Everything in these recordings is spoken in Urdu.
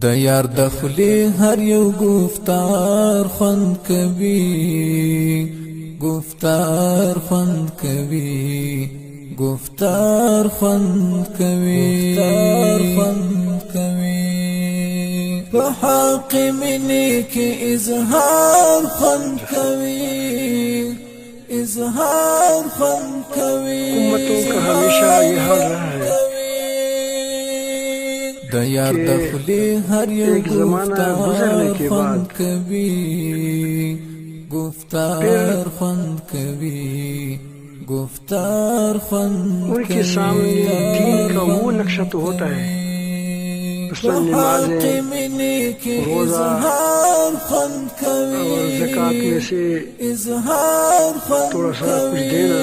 د یار د خلی هر یو گفتار خوند کوي، گفتار خوند کوي، گفتار خوند کوي، گفتار خوند کوي. په حق منی کې اظهار خوند کوي، اظهار خوند کوي. امتوں کا ہمیشہ یہ حال رہا ہے د یار د خلی هر یو گفتار خوند کوي، گفتار خوند کوي، گفتار خوند ان کے سامنے دین کا وہ نقشہ تو ہوتا ہے، مثلا نمازیں، روزہ اور زکوٰۃ میں سے تھوڑا سا کچھ دینا،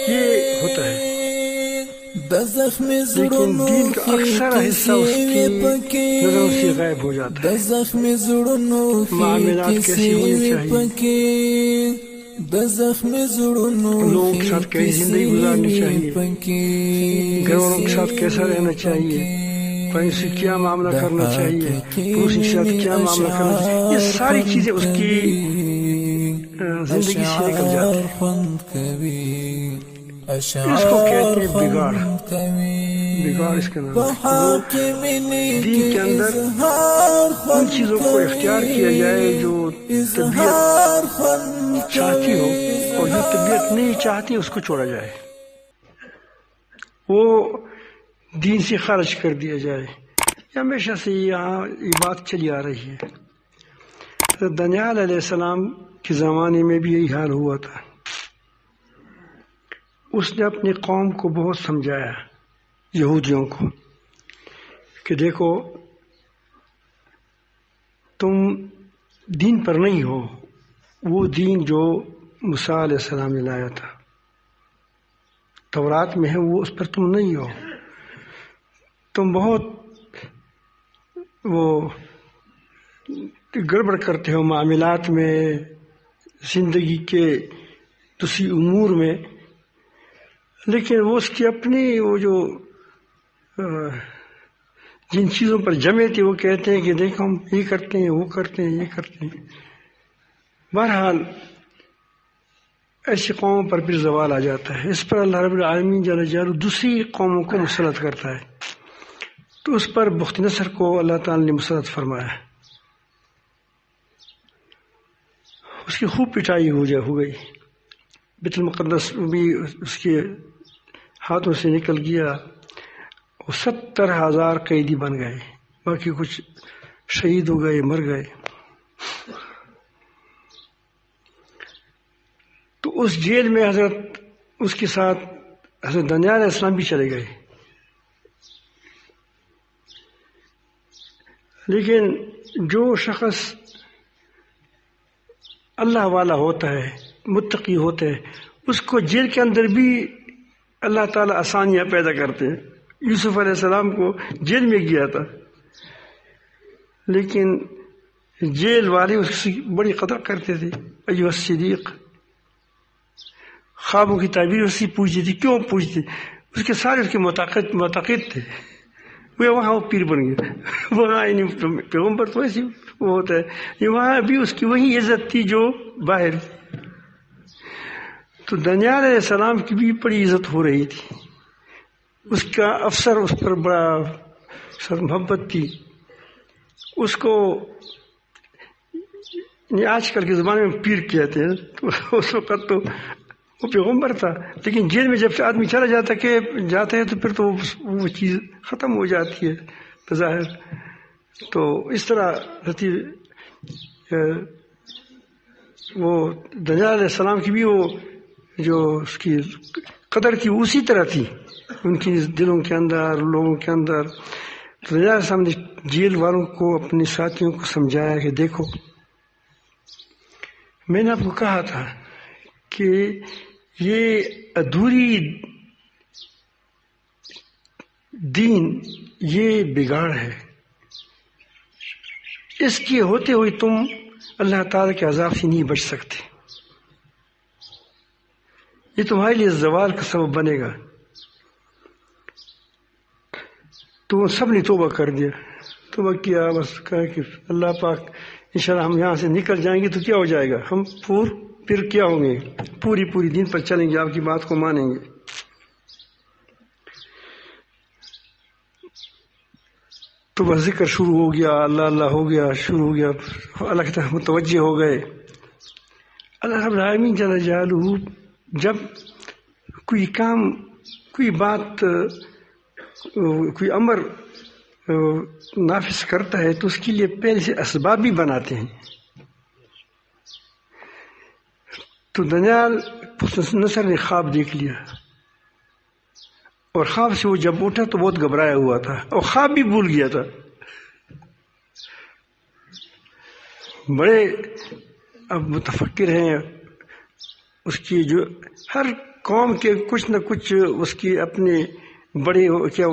یہ ہوتا ہے. لیکن دین کا اکثر حصہ اس کی نظروں سے غائب ہو جاتا ہے. معاملات کیسی ہونی چاہیے، لوگوں کے ساتھ کیسی زندگی گزارنی چاہیے، گھر والوں کے ساتھ کیسا رہنا چاہیے، پڑوسی سے کیا معاملہ کرنا چاہیے، پڑوسی کے ساتھ کیا معاملہ کرنا چاہیے، یہ ساری چیزیں اس کی زندگی سے نکل جاتی ہیں. اس کو کہتے ہیں بگاڑ، بگاڑ اس کا نام ہے. دین کے اندر ان چیزوں کو اختیار کیا جائے جو طبیعت چاہتی ہو، اور جو طبیعت نہیں چاہتی اس کو چھوڑا جائے، وہ دین سے خارج کر دیا جائے. ہمیشہ سے یہاں یہ بات چلی آ رہی ہے. دانیال علیہ السلام کے زمانے میں بھی یہی حال ہوا تھا. اس نے اپنی قوم کو بہت سمجھایا، یہودیوں کو، کہ دیکھو تم دین پر نہیں ہو، وہ دین جو موسیٰ علیہ السلام نے لایا تھا، تورات میں ہے، وہ اس پر تم نہیں ہو. تم بہت وہ گڑبڑ کرتے ہو معاملات میں، زندگی کے دوسری امور میں، لیکن وہ اس کی اپنی وہ جو جن چیزوں پر جمے تھے وہ کہتے ہیں کہ دیکھو ہم یہ کرتے ہیں، وہ کرتے ہیں، یہ کرتے ہیں. بہرحال ایسی قوموں پر پھر زوال آ جاتا ہے. اس پر اللہ رب العالمین جل جلالہ دوسری قوموں کو مسلط کرتا ہے. تو اس پر بخت نصر کو اللہ تعالیٰ نے مسلط فرمایا. اس کی خوب پٹائی ہو گئی. بیت المقدس بھی اس کے ہاتھوں سے نکل گیا. وہ 70,000 قیدی بن گئے، باقی کچھ شہید ہو گئے، مر گئے. تو اس جیل میں اس کے ساتھ حضرت دانیال علیہ السلام بھی چلے گئے. لیکن جو شخص اللہ والا ہوتا ہے، متقی ہوتے ہیں، اس کو جیل کے اندر بھی اللہ تعالیٰ آسانیاں پیدا کرتے ہیں. یوسف علیہ السلام کو جیل میں گیا تھا، لیکن جیل والے اس کی بڑی قدر کرتے تھے. ایھا الصدیق، خوابوں کی تعبیر اس سے پوچھتی تھی. کیوں پوچھتی؟ اس کے سارے اس کے معتقد تھے. وہاں وہ پیر بن گیا، وہاں پیغمبر تو ایسی وہ ہوتا ہے، وہاں بھی اس کی وہی عزت تھی جو باہر. تو دانیال علیہ السلام کی بھی بڑی عزت ہو رہی تھی. اس کا افسر اس پر بڑا محبت تھی. اس کو آج کل کے زمانے میں پیر کہتے ہیں. تو اس وقت تو وہ پیغمبر تھا، لیکن جیل میں جب آدمی چلا جاتا ہے تو پھر تو وہ چیز ختم ہو جاتی ہے بظاہر. تو اس طرح وہ دانیال علیہ السلام کی بھی وہ جو اس کی قدر تھی اسی طرح تھی ان کی دلوں کے اندر، لوگوں کے اندر. تو دانیال علیہ السلام نے جیل والوں کو، اپنے ساتھیوں کو سمجھایا کہ دیکھو میں نے آپ کو کہا تھا کہ یہ ادھوری دین، یہ بگاڑ ہے، اس کے ہوتے ہوئے تم اللہ تعالیٰ کے عذاب سے نہیں بچ سکتے. یہ تمہارے لیے زوال کا سبب بنے گا. تو وہ سب نے توبہ کر دیا، توبہ کیا، بس کہا کہ اللہ پاک انشاءاللہ ہم یہاں سے نکل جائیں گے تو کیا ہو جائے گا، ہم پھر کیا ہوں گے، پوری دین پر چلیں گے، آپ کی بات کو مانیں گے۔ تو بس ذکر شروع ہو گیا، اللہ اللہ ہو گیا، شروع ہو گیا، اللہ کی طرف متوجہ ہو گئے۔ اللہ رب العالمین جل جلالہ جب کوئی کام، کوئی بات، کوئی امر نافذ کرتا ہے تو اس کے لیے پہلے سے اسباب بھی بناتے ہیں۔ تو دانیال نصر نے خواب دیکھ لیا، اور خواب سے وہ جب اٹھا تو بہت گھبرایا ہوا تھا، اور خواب بھی بھول گیا تھا۔ بڑے اب متفکر ہیں، اس کی جو ہر قوم کے کچھ نہ کچھ اس کی اپنے بڑے کیا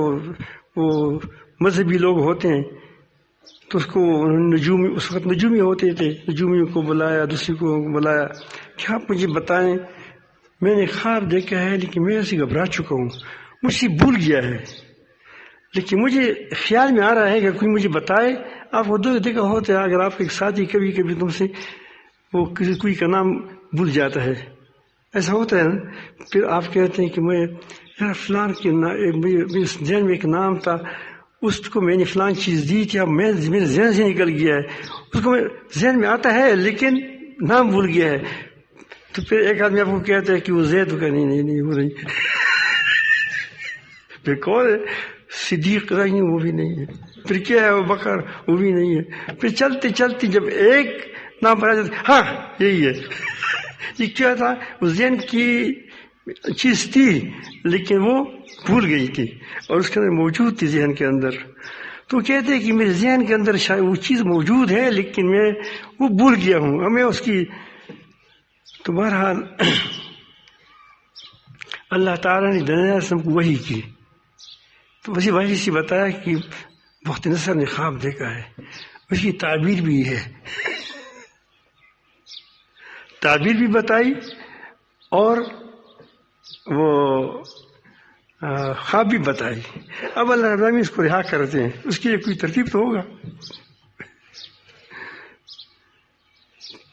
وہ مذہبی لوگ ہوتے ہیں، تو اس کو نجومی، اس وقت نجومی ہوتے تھے، نجومی کو بلایا، دوسری کو بلایا کہ آپ مجھے بتائیں، میں نے خواب دیکھا ہے لیکن میں اسے گھبرا چکا ہوں، مجھ سے بھول گیا ہے، لیکن مجھے خیال میں آ رہا ہے کہ کوئی مجھے بتائے۔ آپ کو دیکھا ہوتا ہے اگر آپ کے ساتھی کبھی کبھی تم سے وہ کوئی کا نام بھول جاتا ہے، ایسا ہوتا ہے نا، پھر آپ کہتے ہیں کہ میں یار فلان کے میرے ذہن میں ایک نام تھا، اس کو میں نے فلان چیز دی تھی، اب میرے ذہن سے نکل گیا ہے، اس کو ذہن میں آتا ہے لیکن نام بھول گیا ہے۔ تو پھر ایک آدمی آپ کو کہتا ہے کہ وہ زید کا نہیں وہ نہیں پھر کون ہے؟ صدیق نہیں، وہ بھی نہیں ہے، پھر کیا ہے؟ وہ بکر، وہ بھی نہیں ہے۔ پھر چلتے چلتے جب ایک نام پر آ جاتا، ہاں یہی ہے۔ یہ کیا تھا؟ وہ ذہن کی چیز تھی لیکن وہ بھول گئی تھی، اور اس کے اندر موجود تھی ذہن کے اندر۔ تو کہتے ہیں کہ میرے ذہن کے اندر شاید وہ چیز موجود ہے لیکن میں وہ بھول گیا ہوں، اب میں اس کی۔ تو بہرحال اللہ تعالیٰ نے دانیال کو وحی کی، تو اسی وحی سے بتایا کہ بخت نصر نے خواب دیکھا ہے، اس کی تعبیر بھی ہے، تعبیر بھی بتائی اور وہ خواب بھی بتائی۔ اب اللہ رب العالمین اس کو رہا کرتے ہیں، اس کے لیے کوئی ترتیب تو ہوگا۔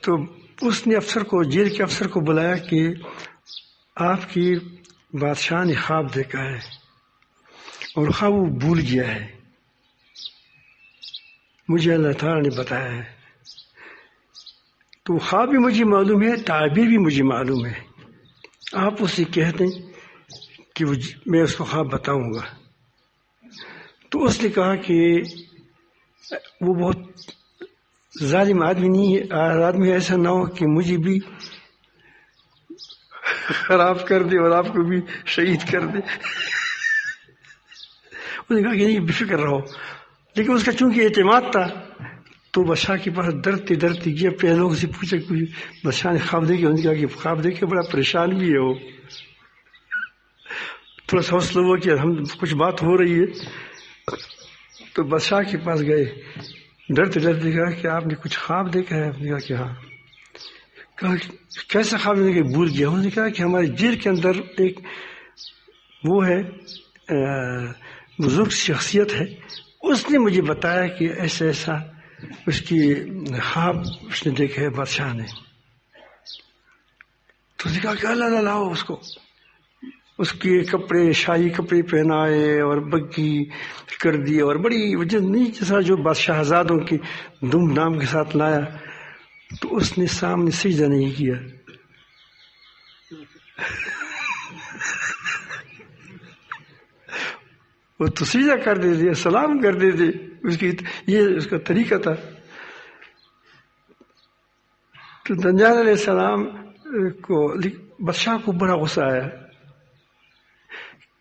تو اس نے افسر کو، جیل کے افسر کو بلایا کہ آپ کی بادشاہ نے خواب دیکھا ہے اور خواب وہ بھول گیا ہے، مجھے اللہ تعالیٰ نے بتایا ہے۔ تو خواب بھی مجھے معلوم ہے، تعبیر بھی مجھے معلوم ہے، آپ اسے کہہ دیں کہ میں اس کو خواب بتاؤں گا۔ تو اس نے کہا کہ وہ بہت ظالم آدمی نہیں ہے، آدمی ایسا نہ ہو کہ مجھے بھی خراب کر دے اور آپ کو بھی شہید کر دے۔ اس نے کہا کہ نہیں، بے فکر رہو، لیکن اس کا چونکہ اعتماد تھا تو بادشاہ کے پاس ڈرتے ڈرتے گیا، پہلے لوگوں سے پوچھا کوئی بادشاہ نے خواب دیکھا، انہوں نے کہا کہ خواب دیکھے، بڑا پریشان بھی ہے وہ، تھوڑا سا حوصلہ ہوا کہ ہم کچھ بات ہو رہی ہے۔ تو بادشاہ کے پاس گئے، ڈرتے ڈرتے کہا کہ آپ نے کچھ خواب دیکھا ہے؟ آپ نے کہا کہ ہاں۔ کہا کیسا خواب؟ نے کہا بھول گیا۔ انہوں نے کہا کہ ہمارے جیل کے اندر ایک وہ ہے بزرگ شخصیت ہے، اس نے مجھے بتایا کہ ایسا ایسا اس کی خواب اس نے دیکھا ہے بادشاہ نے۔ تو اس نے کہا کہ اللہ لاؤ اس کو، اس کے کپڑے، شاہی کپڑے پہنائے اور بگی کر دی، اور بڑی جیسا جو بادشاہ زادوں کی دھوم دھام کے ساتھ لایا۔ تو اس نے سامنے سجدہ نہیں کیا، وہ تو سجدہ کر دیتے، سلام کر دیتے، یہ اس کا طریقہ تھا۔ تو دانیال علیہ السلام کو، بادشاہ کو بڑا غصہ آیا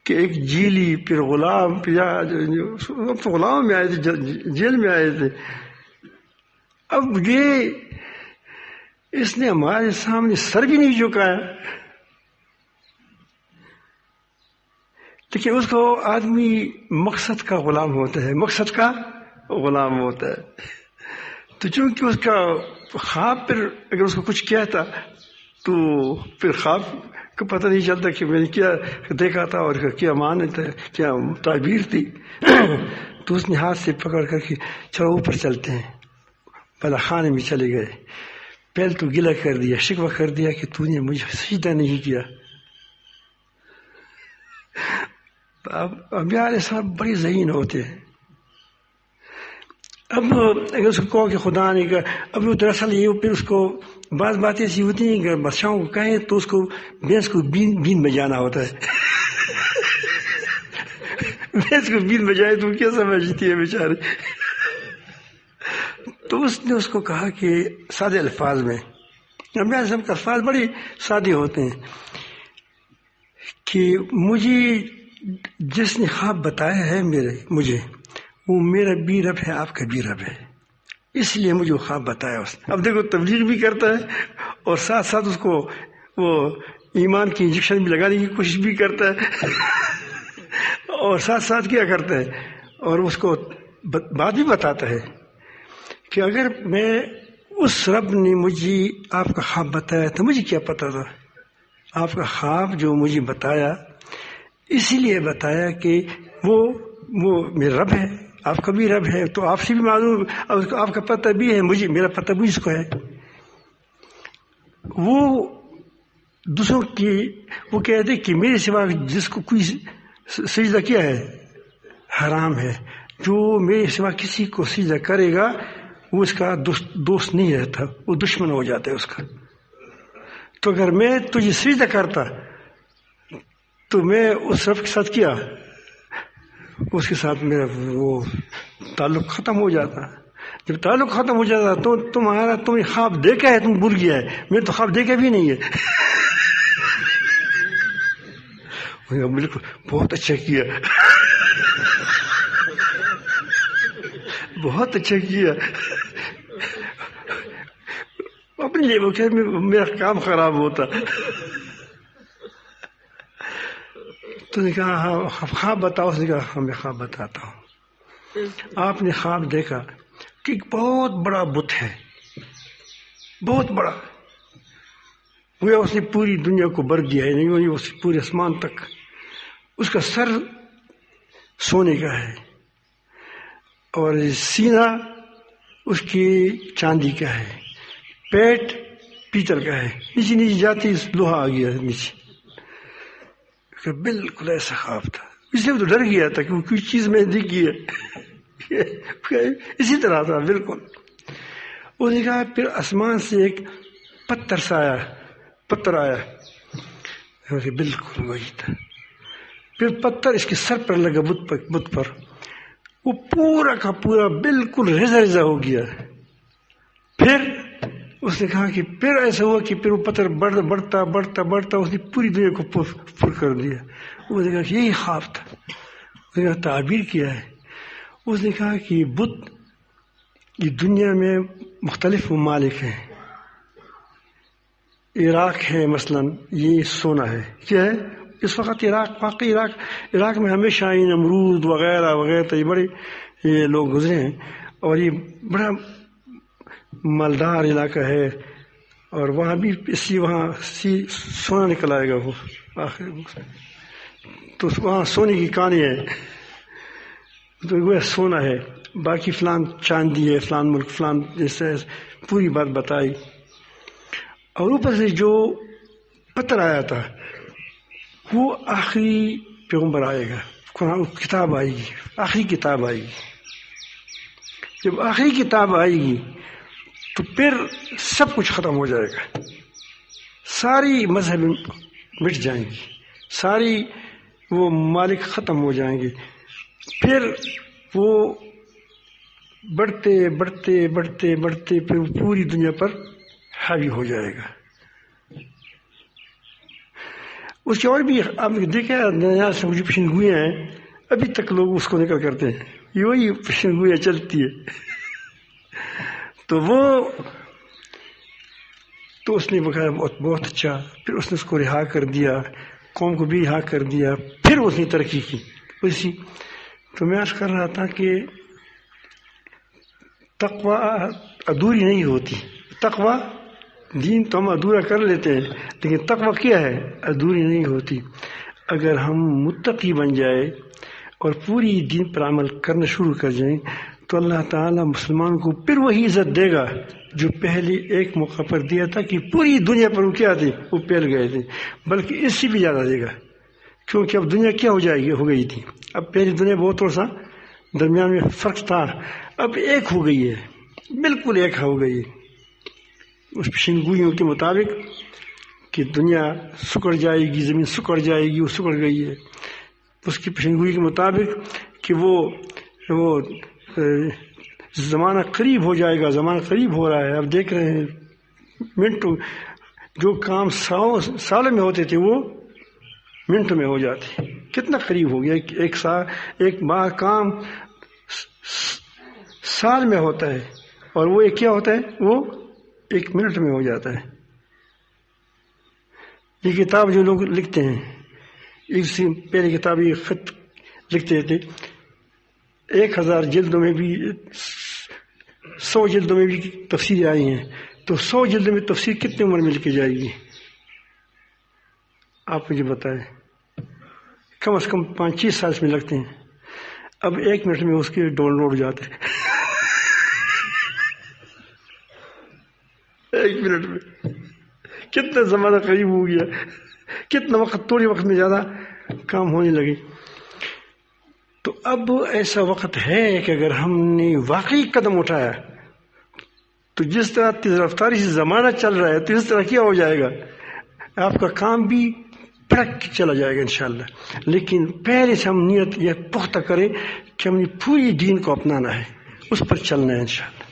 کہ ایک جیلی، پھر غلام، اب تو غلام میں آئے تھے، جیل میں آئے تھے، اب یہ اس نے ہمارے سامنے سر بھی نہیں جھکایا۔ لیکن اس کو آدمی مقصد کا غلام ہوتا ہے، مقصد کا غلام ہوتا ہے۔ تو چونکہ اس کا خواب، پھر اگر اس کو کچھ کہتا تو پھر خواب کہ پتہ نہیں چلتا کہ میں نے کیا دیکھا تھا اور کیا معنی تھا، کیا تعبیر تھی. تو اس نے ہاتھ سے پکڑ کر کے چلو اوپر چلتے ہیں. بالا خانے میں چلے گئے. پہلے تو گلہ کر دیا، شکوہ کر دیا کہ تو نے مجھے سجدہ نہیں کیا. اب انبیاء علیہ السلام بڑی ذہین ہوتے ہیں. اب اگر اس کو کہو کہ خدا نے کہا، اب وہ دراصل یہ پھر اس کو بعض باتیں ایسی ہوتی ہیں کہ بادشاہوں کو کہیں تو اس کو بھینس کو بین بجانا ہوتا ہے. بھینس کو بین بجائے تو کیا سمجھتی ہے بیچارے. تو اس نے اس کو کہا کہ سادے الفاظ میں، انبیاء علیہ السلام کے الفاظ بڑے سادے ہوتے ہیں، کہ مجھے جس نے خواب بتایا ہے مجھے وہ میرا بھی رب ہے، آپ کا بھی رب ہے، اس لیے مجھے وہ خواب بتایا اس نے. اب دیکھو تبلیغ بھی کرتا ہے اور ساتھ ساتھ اس کو وہ ایمان کی انجیکشن بھی لگانے کی کوشش بھی کرتا ہے اور ساتھ ساتھ کیا کرتا ہے، اور اس کو بات بھی بتاتا ہے کہ اگر میں اس رب نے مجھے آپ کا خواب بتایا تو مجھے کیا پتا تھا. آپ کا خواب جو مجھے بتایا اسی لیے بتایا کہ وہ میرا رب ہے، آپ کا بھی رب ہے، تو آپ سے بھی معلوم، آپ کا پتہ بھی ہے، مجھے میرا پتہ بھی اس کو ہے. وہ دوسروں کی وہ کہتے کہ میرے سوا جس کو کوئی سجدہ کیا ہے حرام ہے، جو میرے سوا کسی کو سجدہ کرے گا وہ اس کا دوست نہیں رہتا، وہ دشمن ہو جاتا ہے اس کا. تو اگر میں تجھے سجدہ کرتا تو میں اس رب کے ساتھ کیا، اس کے ساتھ میرا وہ تعلق ختم ہو جاتا. جب تعلق ختم ہو جاتا تو تم نے خواب دیکھا ہے، تم بھول گیا ہے، میں تو خواب دیکھا بھی نہیں ہے. بالکل بہت اچھا کیا، بہت اچھا کیا. اپنے لیے وہ کہ میرا کام خراب ہوتا. تو نے کہا ہاں خواب بتاؤ. اس نے کہا ہاں میں خواب بتاتا ہوں. آپ نے خواب دیکھا کہ ایک بہت بڑا بت ہے، بہت بڑا، وہ اس نے پوری دنیا کو بھر دیا ہے، نہیں اس پورے آسمان تک. اس کا سر سونے کا ہے اور سینہ اس کی چاندی کا ہے، پیٹ پیتل کا ہے، نیچے نیچے جاتی لوہا آ گیا نیچے. بالکل ایسا خواب تھا. اس لیے تو ڈر گیا تھا کہ وہ کوئی چیز میں دیکھی ہے. اسی طرح تھا بالکل. اس نے کہا پھر آسمان سے ایک پتھر آیا. بالکل وہی تھا. پھر پتھر اس کے سر پر لگا، بت پر، وہ پورا کا پورا بالکل ریزہ ریزہ ہو گیا. پھر اس نے کہا کہ پھر ایسا ہوا کہ پھر وہ پتھر بڑھتا بڑھتا بڑھتا اس نے پوری دنیا کو پر کر دیا. اس نے کہا کہ یہی خواب تھا. اس نے کہا تعبیر کیا ہے. اس نے کہا کہ بت یہ دنیا میں مختلف ممالک ہیں. عراق ہے مثلا، یہ سونا ہے. کیا ہے اس وقت واقعی عراق میں ہمیشہ یہ نمرود وغیرہ وغیرہ یہ بڑے یہ لوگ گزرے ہیں، اور یہ بڑا مالدار علاقہ ہے، اور وہاں بھی وہاں سونا نکل آئے گا. وہ آخر تو وہاں سونے کی کہانی ہے، تو وہ سونا ہے. باقی فلان چاندی ہے، فلان ملک فلان، جیسے پوری بات بتائی. اور اوپر سے جو پتھر آیا تھا وہ آخری پیغمبر آئے گا، قرآن کتاب آئے گی، آخری کتاب آئے گی. جب آخری کتاب آئے گی تو پھر سب کچھ ختم ہو جائے گا، ساری مذہب مٹ جائیں گی، ساری وہ مالک ختم ہو جائیں گے. پھر وہ بڑھتے بڑھتے بڑھتے بڑھتے پھر وہ پوری دنیا پر حاوی ہو جائے گا. اس کے اور بھی آپ نے دیکھا نیا سے جو پیشن گوئیاں ہیں ابھی تک لوگ اس کو نکل کرتے ہیں، یہ وہی پیشن گوئیاں چلتی ہے. تو اس نے بکایا بہت اچھا. پھر اس نے اس کو رہا کر دیا، قوم کو بھی رہا کر دیا. پھر اس نے ترقی کی اسی. تو میں عرض کر رہا تھا کہ تقوی ادھوری نہیں ہوتی، تقوی دین تو ہم ادھورا کر لیتے ہیں، لیکن تقویٰ کیا ہے؟ ادھوری نہیں ہوتی۔ اگر ہم متقی بن جائے اور پوری دین پر عمل کرنا شروع کر جائیں تو اللہ تعالیٰ مسلمان کو پھر وہی عزت دے گا جو پہلے ایک موقع پر دیا تھا کہ پوری دنیا پر وہ کیا تھے، وہ پھیل گئے تھے، بلکہ اس سے بھی زیادہ دے گا، کیونکہ اب دنیا کیا ہو گئی تھی۔ اب پہلی دنیا بہت تھوڑا سا درمیان میں فرق تھا، اب ایک ہو گئی ہے، بالکل ایک ہو گئی ہے۔ اس پیشنگوئیوں کے مطابق کہ دنیا سکڑ جائے گی، زمین سکڑ جائے گی، وہ سکڑ گئی ہے۔ اس کی پیشنگوئی کے مطابق کہ وہ زمانہ قریب ہو جائے گا، زمانہ قریب ہو رہا ہے۔ اب دیکھ رہے ہیں منٹوں، جو کام سال میں ہوتے تھے وہ منٹوں میں ہو جاتے، کتنا قریب ہو گیا۔ ایک بار کام سال میں ہوتا ہے اور وہ ایک کیا ہوتا ہے، وہ 1 منٹ میں ہو جاتا ہے۔ یہ کتاب جو لوگ لکھتے ہیں، اس سے پہلے کتاب یہ خط لکھتے تھے، 1000 جلدوں میں بھی 100 جلدوں میں بھی تفسیر آئی ہیں، تو 100 جلدوں میں تفسیر کتنی عمر میں لکھی جائے گی؟ آپ مجھے بتائیں۔ کم از کم 5-6 سال میں لگتے ہیں، اب 1 منٹ میں اس کے ڈاؤن لوڈ جاتے ہیں 1 منٹ میں۔ کتنا زمانہ قریب ہو گیا، کتنا وقت، تھوڑے وقت میں زیادہ کام ہونے لگے۔ تو اب ایسا وقت ہے کہ اگر ہم نے واقعی قدم اٹھایا تو جس طرح تیز رفتاری سے زمانہ چل رہا ہے تو اس طرح کیا ہو جائے گا، آپ کا کام بھی پڑک کے چلا جائے گا انشاءاللہ۔ لیکن پہلے سے ہم نیت یہ پختہ کریں کہ ہم نے پوری دین کو اپنانا ہے، اس پر چلنا ہے انشاءاللہ۔